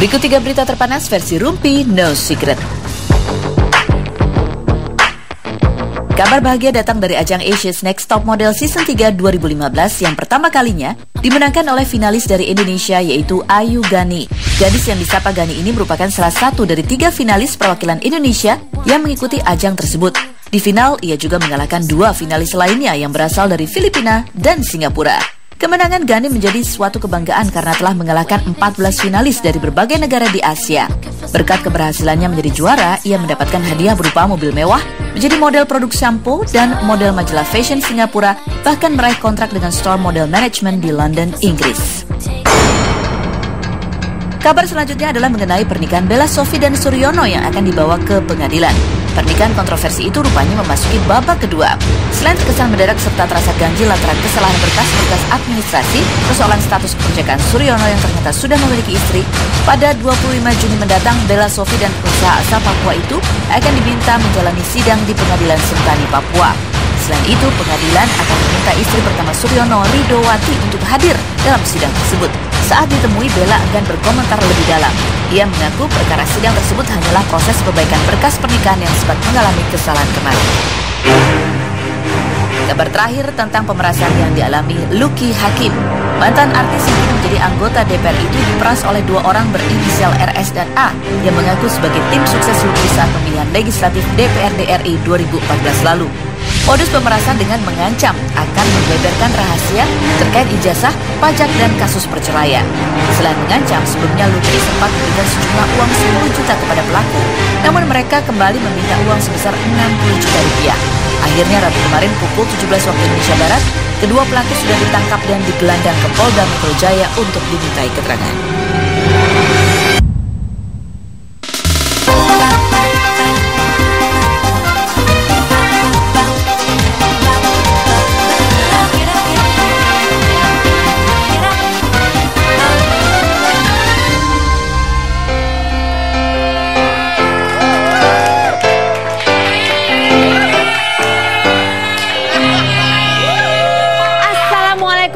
Berikut 3 berita terpanas versi Rumpi No Secret. Kabar bahagia datang dari ajang Asia's Next Top Model Season 3 2015 yang pertama kalinya dimenangkan oleh finalis dari Indonesia yaitu Ayu Gani. Gadis yang disapa Gani ini merupakan salah satu dari 3 finalis perwakilan Indonesia yang mengikuti ajang tersebut. Di final, ia juga mengalahkan 2 finalis lainnya yang berasal dari Filipina dan Singapura. Kemenangan Gani menjadi suatu kebanggaan karena telah mengalahkan 14 finalis dari berbagai negara di Asia. Berkat keberhasilannya menjadi juara, ia mendapatkan hadiah berupa mobil mewah, menjadi model produk shampoo dan model majalah fashion Singapura, bahkan meraih kontrak dengan store model management di London, Inggris. Kabar selanjutnya adalah mengenai pernikahan Bella Sophie dan Suryono yang akan dibawa ke pengadilan. Pernikahan kontroversi itu rupanya memasuki babak kedua. Selain terkesan mendadak serta terasa ganjil lantaran kesalahan berkas-berkas administrasi, persoalan status keperjakaan Suryono yang ternyata sudah memiliki istri, pada 25 Juni mendatang Bella Sophie dan pengusaha asal Papua itu akan diminta menjalani sidang di Pengadilan Sentani Papua. Selain itu, pengadilan akan meminta istri pertama Suryono, Ridowati, untuk hadir dalam sidang tersebut. Saat ditemui, Bella enggan berkomentar lebih dalam. Ia mengaku perkara sidang tersebut hanyalah proses perbaikan berkas pernikahan yang sempat mengalami kesalahan kemarin. Kabar terakhir tentang pemerasan yang dialami Lucky Hakim. Mantan artis yang kini menjadi anggota DPR itu diperas oleh 2 orang berinisial RS dan A yang mengaku sebagai tim sukses Lucky saat pemilihan legislatif DPRD RI 2014 lalu. Modus pemerasan dengan mengancam akan membeberkan rahasia terkait ijazah, pajak, dan kasus perceraian. Selain mengancam, sebelumnya Lucky sempat memberikan sejumlah uang 10 juta kepada pelaku. Namun mereka kembali meminta uang sebesar 60 juta rupiah. Akhirnya Rabu kemarin pukul 17 waktu Indonesia Barat, kedua pelaku sudah ditangkap dan digelandang ke Polda Metro Jaya untuk dimintai keterangan.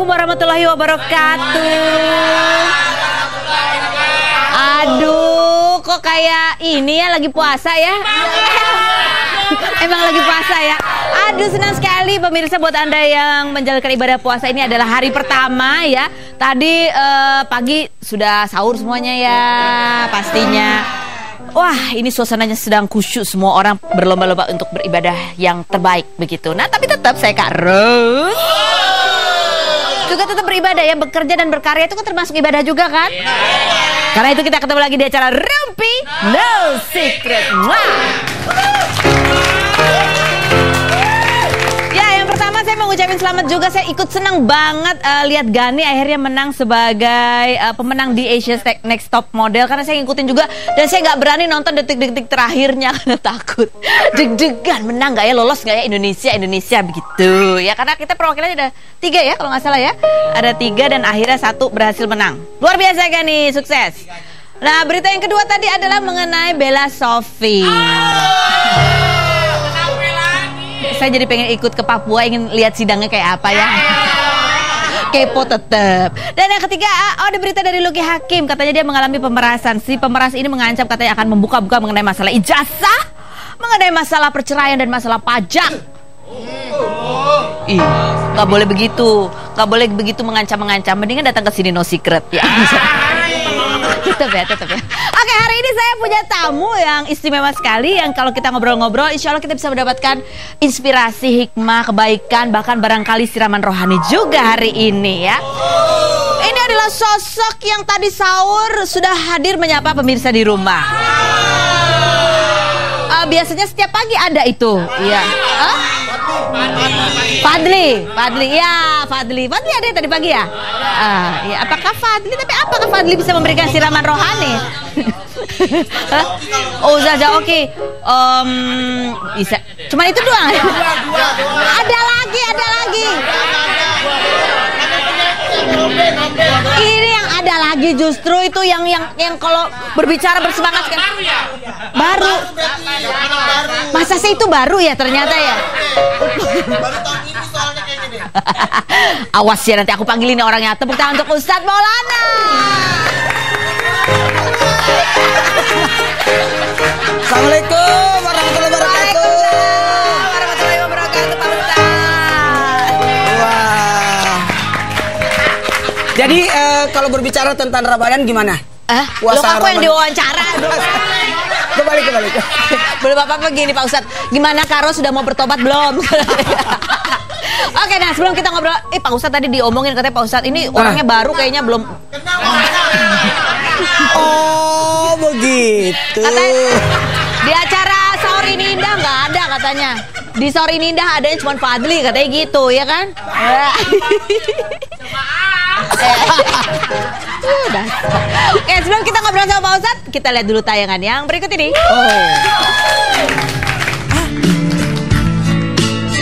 Warahmatullahi wabarakatuh. Aduh, kok kayak ini ya, lagi puasa ya? Emang lagi puasa ya? Aduh, senang sekali pemirsa, buat Anda yang menjalankan ibadah puasa. Ini adalah hari pertama ya. Tadi pagi sudah sahur semuanya ya, pastinya. Wah, ini suasananya sedang khusyuk, semua orang berlomba-lomba untuk beribadah yang terbaik begitu. Nah, tapi tetap saya Kak Rose juga tetap beribadah ya, bekerja dan berkarya itu kan termasuk ibadah juga kan? Karena itu kita ketemu lagi di acara Rumpi No Secret. Ya, yang pertama saya mau ngucapin selamat juga. Saya ikut senang banget lihat Gani akhirnya menang sebagai pemenang di Asia's Next Top Model. Karena saya ngikutin juga dan saya nggak berani nonton detik-detik terakhirnya karena takut deg-degan menang nggak ya, lolos nggak ya Indonesia begitu ya. Karena kita perwakilannya ada 3 ya kalau nggak salah ya, ada 3 dan akhirnya 1 berhasil menang. Luar biasa Gani, sukses. Nah, berita yang kedua tadi adalah mengenai Bella Sophie. Saya jadi pengen ikut ke Papua, ingin lihat sidangnya kayak apa ya. Kepo tetep. Dan yang ketiga, ada berita dari Lucky Hakim. Katanya dia mengalami pemerasan. Si pemeras ini mengancam katanya akan membuka-buka mengenai masalah ijazah, mengenai masalah perceraian dan masalah pajak. Ih, nggak boleh begitu. Nggak boleh begitu mengancam-mengancam. Mendingan datang ke sini No Secret ya. Tetep ya. Oke, hari ini saya punya tamu yang istimewa sekali, yang kalau kita ngobrol-ngobrol insya Allah kita bisa mendapatkan inspirasi, hikmah, kebaikan, bahkan barangkali siraman rohani juga hari ini ya. Ini adalah sosok yang tadi sahur sudah hadir menyapa pemirsa di rumah. Biasanya setiap pagi ada itu. Iya. Fadli ada tadi pagi ya? Ya, apakah Fadli? Tapi apakah Fadli bisa memberikan siraman rohani? Oh, Zaza, oke. Bisa. Cuma itu doang. Ada lagi. Ini yang ada lagi justru itu yang kalau berbicara bersemangat kan. Baru. Masa sih itu baru ya ternyata ya. Baru tahun ini soalnya kayak gini. Awas ya, nanti aku panggilin orangnya. Tepuk tangan untuk Ustadz Maulana. Assalamualaikum warahmatullahi wabarakatuh. Warahmatullahi wabarakatuh, Pak Ustaz. Wah. Jadi kalau berbicara tentang Ramadan gimana? Lo kan yang diwawancara. Kembali. Belum apa-apa gini Pak Ustadz. Gimana Karo sudah mau bertobat belum? Oke, nah sebelum kita ngobrol, Pak Ustadz tadi diomongin katanya Pak Ustadz ini orangnya baru kayaknya belum. Oh begitu. Katanya di acara Sahur Ini Indah nggak ada katanya. Di Sahur Ini Indah adanya cuma Fadli katanya gitu, ya kan? Udah. Oke, sebelum kita ngobrol sama Pak Ustadz, kita lihat dulu tayangan yang berikut ini.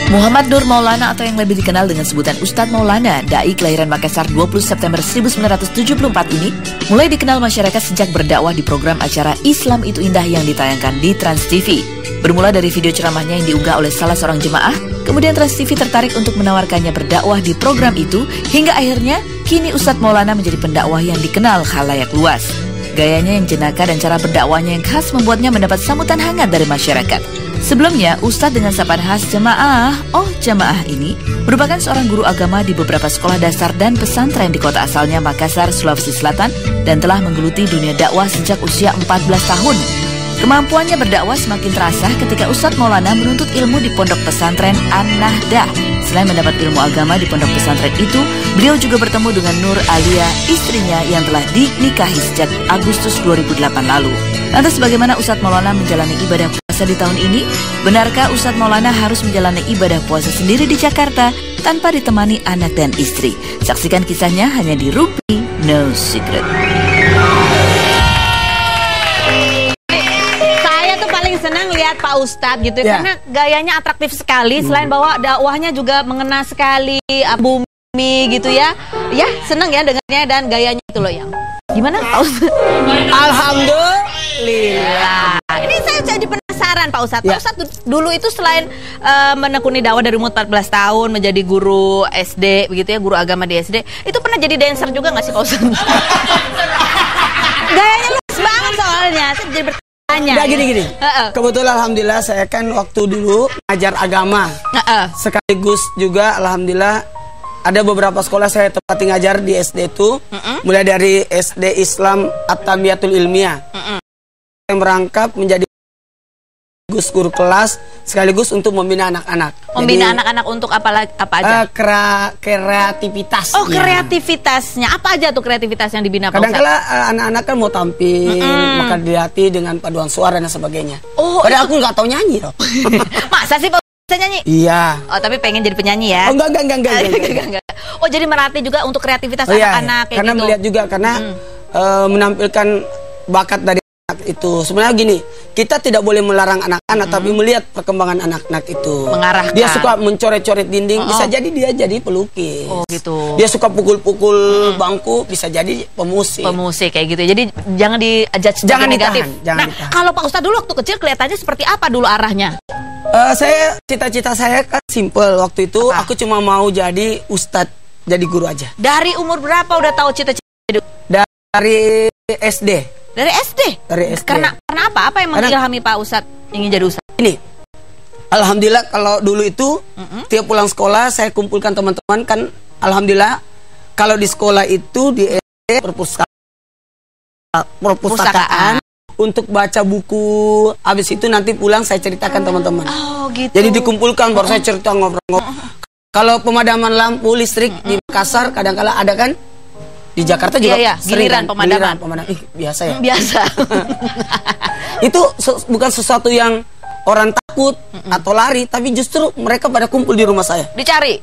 Muhammad Nur Maulana atau yang lebih dikenal dengan sebutan Ustadz Maulana, dai kelahiran Makassar 20 September 1974 ini mulai dikenal masyarakat sejak berdakwah di program acara Islam Itu Indah yang ditayangkan di Trans TV. Bermula dari video ceramahnya yang diunggah oleh salah seorang jemaah, kemudian Trans TV tertarik untuk menawarkannya berdakwah di program itu, hingga akhirnya kini Ustadz Maulana menjadi pendakwah yang dikenal khalayak luas. Gayanya yang jenaka dan cara berdakwahnya yang khas membuatnya mendapat sambutan hangat dari masyarakat. Sebelumnya, Ustadz dengan sapaan khas jamaah ini merupakan seorang guru agama di beberapa sekolah dasar dan pesantren di kota asalnya Makassar, Sulawesi Selatan, dan telah menggeluti dunia dakwah sejak usia 14 tahun. Kemampuannya berdakwah semakin terasa ketika Ustadz Maulana menuntut ilmu di pondok pesantren An-Nahdah. Selain mendapat ilmu agama di pondok pesantren itu, beliau juga bertemu dengan Nur Alia, istrinya yang telah dinikahi sejak Agustus 2008 lalu. Lantas bagaimana Ustadz Maulana menjalani ibadah puasa di tahun ini? Benarkah Ustadz Maulana harus menjalani ibadah puasa sendiri di Jakarta tanpa ditemani anak dan istri? Saksikan kisahnya hanya di Rumpi No Secret. Senang lihat Pak Ustadz gitu ya, karena gayanya atraktif sekali. Selain bahwa dakwahnya juga mengena sekali bumi gitu ya. Ya senang ya dengarnya dan gayanya itu loh yang. Gimana Pak Ustadz? Alhamdulillah. Ini saya jadi penasaran Pak Ustadz. Pak Ustadz dulu itu selain menekuni dakwah dari umur 14 tahun menjadi guru SD begitu ya, guru agama di SD, itu pernah jadi dancer juga nggak sih Pak Ustadz? Gayanya luas banget soalnya. Saya jadi Udah gini. Kebetulan alhamdulillah saya kan waktu dulu ngajar agama. Sekaligus juga alhamdulillah ada beberapa sekolah saya tempati ngajar di SD itu. Mulai dari SD Islam At-Tarbiyatul Ilmiah. Yang merangkap menjadi guru kelas sekaligus untuk membina anak-anak. Membina anak-anak untuk apa aja? Kreativitas. Oh, kreativitasnya. Apa aja tuh kreativitas yang dibina Pak Ustadz? Kadang-kala anak-anak kan mau tampil, maka dilatih dengan paduan suara dan sebagainya. Padahal aku nggak tahu nyanyi loh. Masa sih Pak Ustadz nyanyi? Iya. Oh, tapi pengen jadi penyanyi ya? Oh, enggak. Oh, jadi melatih juga untuk kreativitas anak-anak kayak karena gitu. Melihat juga karena menampilkan bakat dari anak itu. Sebenarnya gini, kita tidak boleh melarang anak-anak, tapi melihat perkembangan anak-anak itu. Mengarahkan. Dia suka mencoret-coret dinding, bisa jadi dia jadi pelukis. Oh gitu. Dia suka pukul-pukul bangku, bisa jadi pemusik. Pemusik kayak gitu. Jadi jangan di-judge Jangan negatif. ditahan. Kalau Pak Ustadz dulu waktu kecil kelihatannya seperti apa dulu arahnya? Saya cita-cita saya kan simple waktu itu. Apa? Aku cuma mau jadi ustadz, jadi guru aja. Dari umur berapa udah tahu cita-cita? Dari SD. Dari SD? Dari SD. Karena apa? Apa yang mengilhami Pak Ustadz ingin jadi ustadz? Ini, alhamdulillah kalau dulu itu tiap pulang sekolah saya kumpulkan teman-teman kan. Alhamdulillah kalau di sekolah itu di SD perpustakaan untuk baca buku. Habis itu nanti pulang saya ceritakan teman-teman. Oh gitu. Jadi dikumpulkan baru saya cerita ngobrol-ngobrol. Kalau pemadaman lampu listrik di Makassar kadang-kala ada kan? Di Jakarta juga sering giliran kan? pemadaman. Biasa ya. Biasa. Itu bukan sesuatu yang orang takut atau lari, tapi justru mereka pada kumpul di rumah saya. Dicari,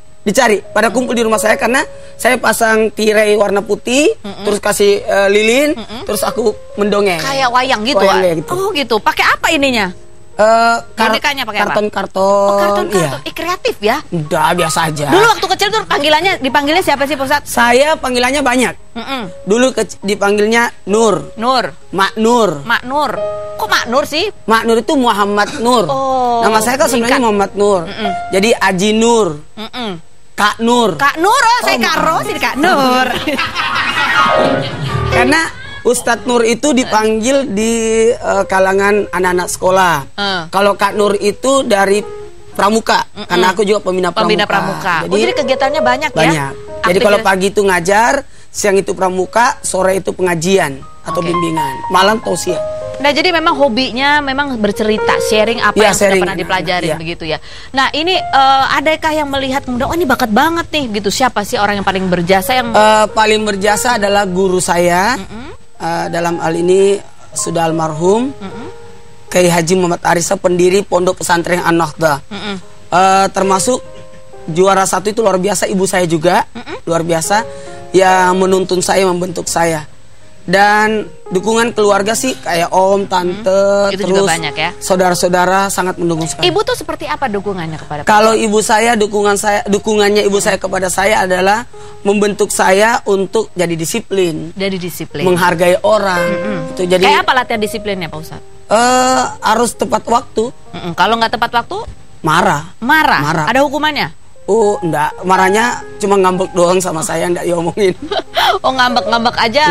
pada kumpul di rumah saya karena saya pasang tirai warna putih, terus kasih lilin, terus aku mendongeng. Kayak wayang gitu. Oh gitu. Pakai apa ininya? Bonekanya pakai apa? Karton-karton. Oh, karton-karton. Iya. Kreatif ya? Udah biasa aja. Dulu waktu kecil tuh dipanggilnya siapa sih Pak Ustadz? Saya panggilannya banyak. Dulu dipanggilnya Nur. Mak Nur. Kok Mak Nur sih? Mak Nur itu Muhammad Nur. Nama saya kan sebenarnya Muhammad Nur. Jadi Aji Nur. Kak Nur. Kak Nur, saya Karo sih Kak Nur. Karena Ustadz Nur itu dipanggil di kalangan anak-anak sekolah. Kalau Kak Nur itu dari pramuka, karena aku juga pembina pramuka. Jadi kegiatannya banyak ya? Banyak. Jadi kalau pagi itu ngajar, siang itu pramuka, sore itu pengajian atau bimbingan, malam tausiah. Nah, jadi memang hobinya memang bercerita, sharing apa yang sudah pernah dipelajari begitu ya. Nah, ini adakah yang melihat kemudian, oh ini bakat banget nih gitu. Siapa sih orang yang paling berjasa yang paling berjasa adalah guru saya. Dalam hal ini sudah almarhum Kiai Haji Muhammad Arisa, pendiri Pondok Pesantren An-Nahdhah. Termasuk juara 1 itu luar biasa, ibu saya juga luar biasa yang menuntun saya, membentuk saya. Dan dukungan keluarga sih kayak om, tante, itu terus juga banyak ya. Saudara-saudara sangat mendukung sekali. Ibu tuh seperti apa dukungannya kepada Kalau ibu saya, dukungannya ibu saya kepada saya adalah membentuk saya untuk jadi disiplin. Jadi disiplin. Menghargai orang. Itu jadi. Kayak apa latihan disiplinnya, Pak Ustadz? Harus tepat waktu. Kalau nggak tepat waktu? Marah. Ada hukumannya? Oh, enggak. Marahnya cuma ngambek doang sama saya, enggak diomongin. Oh, ngambek-ngambek aja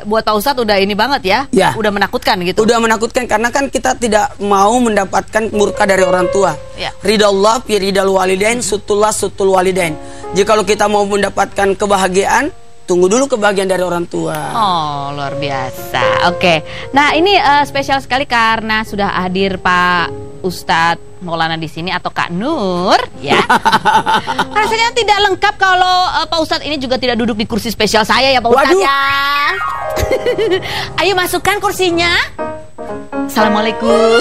buat Pak Ustadz udah ini banget ya? Udah menakutkan gitu? Udah menakutkan, karena kan kita tidak mau mendapatkan murka dari orang tua. Ridha Allah fi ridal walidain, sutullah sutul walidain. Jikalau kita mau mendapatkan kebahagiaan, tunggu dulu kebahagiaan dari orang tua. Oh, luar biasa. Oke. Nah, ini spesial sekali karena sudah hadir Pak Ustadz Maulana di sini atau Kak Nur, ya. Rasanya tidak lengkap kalau Pak Ustadz ini juga tidak duduk di kursi spesial saya ya, Pak Ustadz ya. Ayo masukkan kursinya. Assalamualaikum.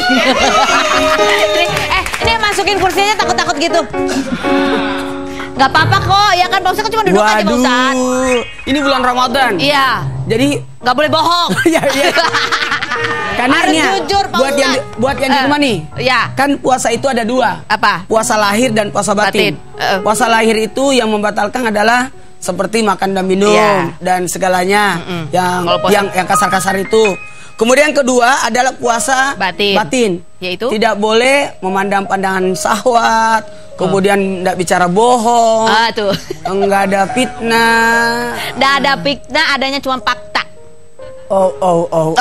Ini masukin kursinya takut-takut gitu. Gak apa-apa kok, ya kan Pak Ustadz kan cuma duduk aja Pak Ustadz. Ini bulan Ramadan. Iya. Jadi gak boleh bohong. Iya. Karena harus jujur, Pak buat yang di rumah nih. Iya. Kan puasa itu ada 2. Apa? Puasa lahir dan puasa batin. Puasa lahir itu yang membatalkan adalah seperti makan dan minum dan segalanya yang kasar-kasar itu. Kemudian kedua adalah puasa batin. Yaitu tidak boleh memandang pandangan syahwat. Kemudian tidak bicara bohong. Tuh. Enggak ada fitnah. Enggak ada fitnah, adanya cuma fakta. Oh.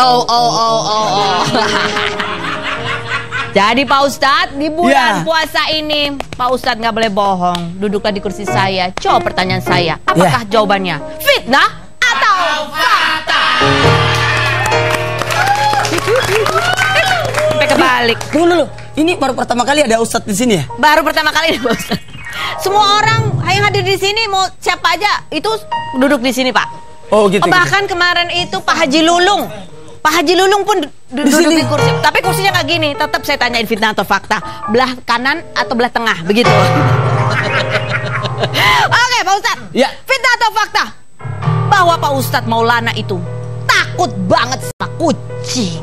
Jadi Pak Ustadz di bulan puasa ini Pak Ustadz nggak boleh bohong. Duduklah di kursi saya. Coba pertanyaan saya, apakah jawabannya fitnah atau fakta? Sampai kebalik. Tunggu dulu. Ini baru pertama kali ada Ustadz di sini ya? Baru pertama kali ada Pak Ustadz. Semua orang yang hadir di sini mau siapa aja itu duduk di sini Pak. Oh gitu. Bahkan kemarin itu Pak Haji Lulung. Pak Haji Lulung pun duduk di kursi. Tapi kursinya kayak gini. Tetap saya tanyain fitnah atau fakta. Belah kanan atau belah tengah. Begitu. Oke Pak Ustadz. Ya. Fitnah atau fakta? Bahwa Pak Ustadz Maulana itu takut banget sama kucing.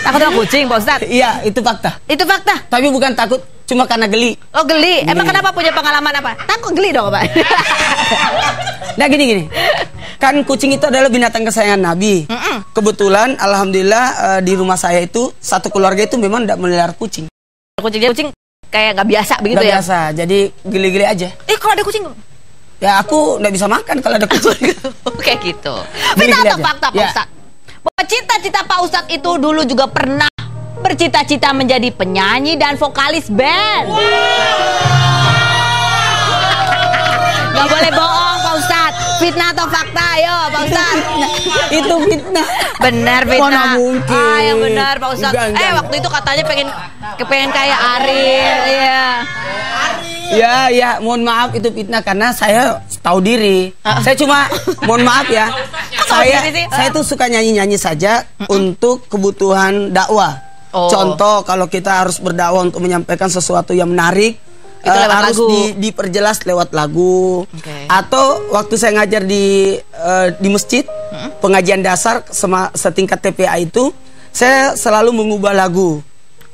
Takut sama kucing Pak Ustadz? Iya, itu fakta. Itu fakta? Tapi bukan takut, cuma karena geli. Oh geli? Emang kenapa, punya pengalaman apa? Takut geli dong Pak? Nah gini. Kan kucing itu adalah binatang kesayangan Nabi. Kebetulan alhamdulillah di rumah saya itu satu keluarga itu memang tidak melihara kucing. Kucing kayak nggak biasa begitu ya? Nggak biasa, jadi geli-geli aja. Kalau ada kucing? Ya aku nggak bisa makan kalau ada kucing. Kayak gitu. Fitnah atau fakta Pak Ustadz? Bahwa cita-cita Pak Ustadz itu dulu juga pernah bercita-cita menjadi penyanyi dan vokalis band. Gak boleh bohong Pak Ustadz. Fitnah atau fakta? Ayo Pak Ustadz. Itu fitnah. Benar fitnah. Mana mungkin. Yang benar Pak Ustadz. Waktu itu katanya pengen kayak Ariel. Ya, mohon maaf itu fitnah karena saya tahu diri. Saya cuma mohon maaf ya. Saya tuh suka nyanyi-nyanyi saja untuk kebutuhan dakwah. Contoh kalau kita harus berdakwah untuk menyampaikan sesuatu yang menarik, harus diperjelas lewat lagu. Atau waktu saya ngajar di masjid, pengajian dasar setingkat TPA itu, saya selalu mengubah lagu.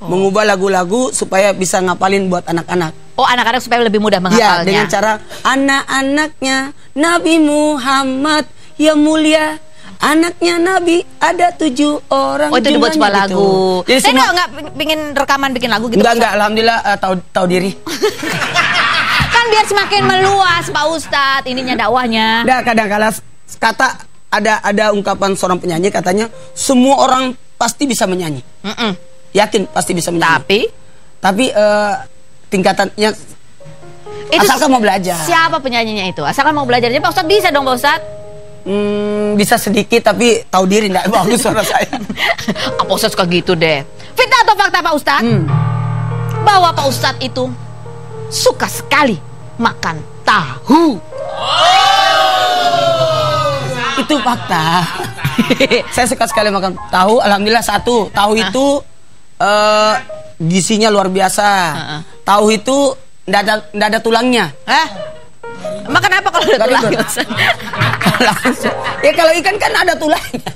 Mengubah lagu-lagu supaya bisa ngapalin buat anak-anak. Oh, anak-anak supaya lebih mudah menghafalnya. Ya, dengan cara anak-anaknya Nabi Muhammad yang mulia. Anaknya Nabi ada 7 orang. Oh, itu dibuat sebuah lagu. Jadi saya nggak pingin rekaman bikin lagu gitu. Enggak, alhamdulillah tahu diri. Kan biar semakin meluas Pak Ustadz ininya dakwahnya. Nah, kadang-kala kata ada ungkapan seorang penyanyi katanya semua orang pasti bisa menyanyi. Yakin pasti bisa menyanyi. Tapi tingkatannya itu asalkan mau belajar. Siapa penyanyinya itu? Asalkan mau belajar aja Pak Ustadz bisa dong Pak Ustadz. Bisa sedikit tapi tahu diri enggak bagus suara saya. Pak Ustadz suka gitu deh. Fitnah atau fakta Pak Ustadz? Bahwa Pak Ustadz itu suka sekali makan tahu. Itu fakta. Saya suka sekali makan tahu. Alhamdulillah satu. Tahu itu gizinya luar biasa. Tahu itu ndak ada tulangnya. Makan apa kalau ada tulangnya? Ya kalau ikan kan ada tulangnya.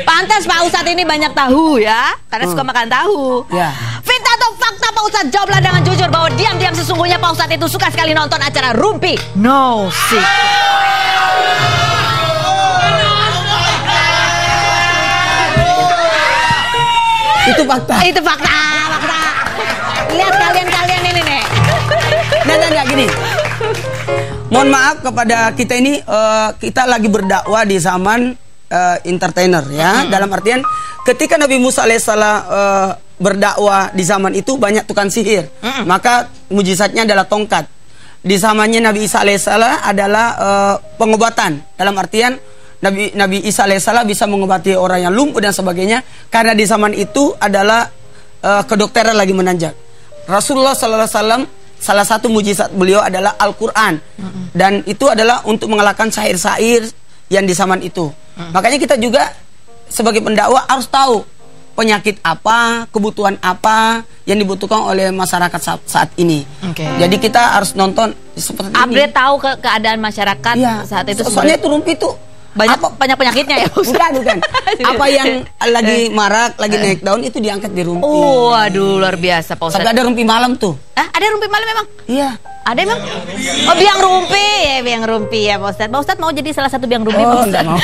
Pantas Pak Ustadz ini banyak tahu ya, karena suka makan tahu. Ya. Fitnah atau fakta Pak Ustadz? Jawablah dengan jujur bahwa diam-diam sesungguhnya Pak Ustadz itu suka sekali nonton acara Rumpi No Secret. Itu fakta. Itu fakta. Lihat kalian ini nih. Nah, gini. Mohon maaf kepada kita ini, kita lagi berdakwah di zaman entertainer ya. Dalam artian ketika Nabi Musa alaihissalam berdakwah di zaman itu banyak tukang sihir. Maka mujizatnya adalah tongkat. Di zamannya Nabi Isa alaihissalam adalah pengobatan. Dalam artian Nabi Isa alaihissalam bisa mengobati orang yang lumpuh dan sebagainya. Karena di zaman itu adalah kedokteran lagi menanjak. Rasulullah sallallahu alaihi wasallam salah satu mujizat beliau adalah Al-Quran. Dan itu adalah untuk mengalahkan syair-syair yang di zaman itu. Makanya kita juga sebagai pendakwah harus tahu penyakit apa, kebutuhan apa yang dibutuhkan oleh masyarakat saat ini. Jadi kita harus nonton seperti ini. Update tahu keadaan masyarakat saat itu. Soalnya itu Rumpi itu banyak penyakitnya ya. Bukan. Apa yang lagi marak, lagi naik daun itu diangkat di Rumpi. Waduh, luar biasa Pak Ustadz. Sampai ada Rumpi malam tuh. Ada Rumpi malam memang? Iya. Ada emang? Oh, biang rumpi ya Pak Ustadz. Pak Ustadz mau jadi salah satu biang rumpi Pak Ustadz? Enggak mau.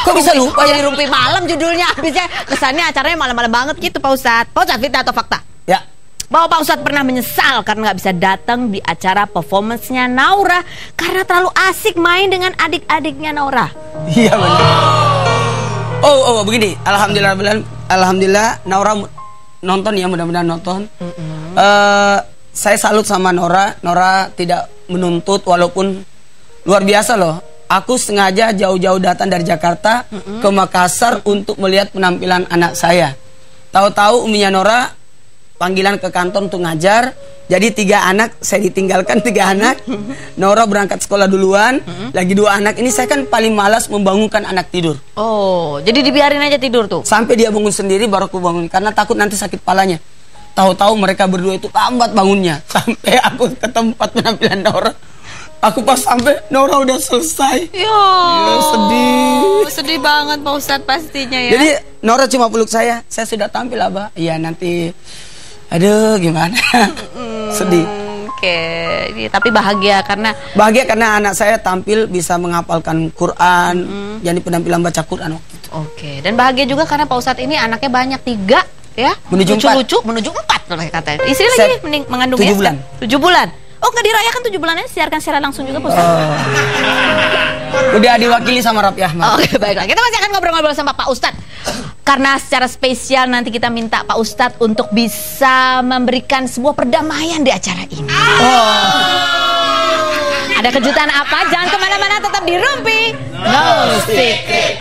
Kok bisa lupa ya? Rumpi malam judulnya. Habisnya kesannya acaranya malam-malam banget gitu Pak Ustadz. Pak Ustadz, fitnah atau fakta? Ya. Bahwa Pak Ustadz pernah menyesal karena nggak bisa datang di acara performance-nya Naura karena terlalu asik main dengan adik-adiknya Naura. Iya benar. Oh begini. Alhamdulillah Naura nonton ya, mudah-mudahan nonton. Saya salut sama Naura. Naura tidak menuntut walaupun luar biasa loh. Aku sengaja jauh-jauh datang dari Jakarta ke Makassar untuk melihat penampilan anak saya. Tahu-tahu uminya Naura panggilan ke kantor untuk ngajar. Jadi 3 anak, saya ditinggalkan 3 anak. Naura berangkat sekolah duluan. Lagi 2 anak. Ini saya kan paling malas membangunkan anak tidur. Oh, jadi dibiarin aja tidur tuh? Sampai dia bangun sendiri baru aku bangun. Karena takut nanti sakit palanya. Tahu-tahu mereka berdua itu lambat bangunnya. Sampai aku ke tempat penampilan Naura. Aku pas sampai Naura udah selesai. Ya, sedih. Sedih banget Pak Ustadz pastinya ya. Jadi Naura cuma peluk saya sudah tampil Abah. Iya nanti. Aduh gimana. Sedih. Oke, tapi bahagia karena anak saya tampil bisa menghafalkan Quran. Jadi penampilan baca Quran waktu itu. Oke, dan bahagia juga karena Pak Ustadz ini anaknya banyak 3 ya. Menuju 4 katanya. Istri lagi mengandung 7 bulan. 7 bulan. Oh, nggak dirayakan 7 bulannya, siarkan secara langsung juga Pak Ustadz. Udah diwakili sama Raffi Ahmad. Oke, baiklah. Kita masih akan ngobrol-ngobrol sama Pak Ustadz. Karena secara spesial nanti kita minta Pak Ustadz untuk bisa memberikan sebuah perdamaian di acara ini. Ada kejutan apa? Jangan kemana-mana, tetap di Rumpi No Secret.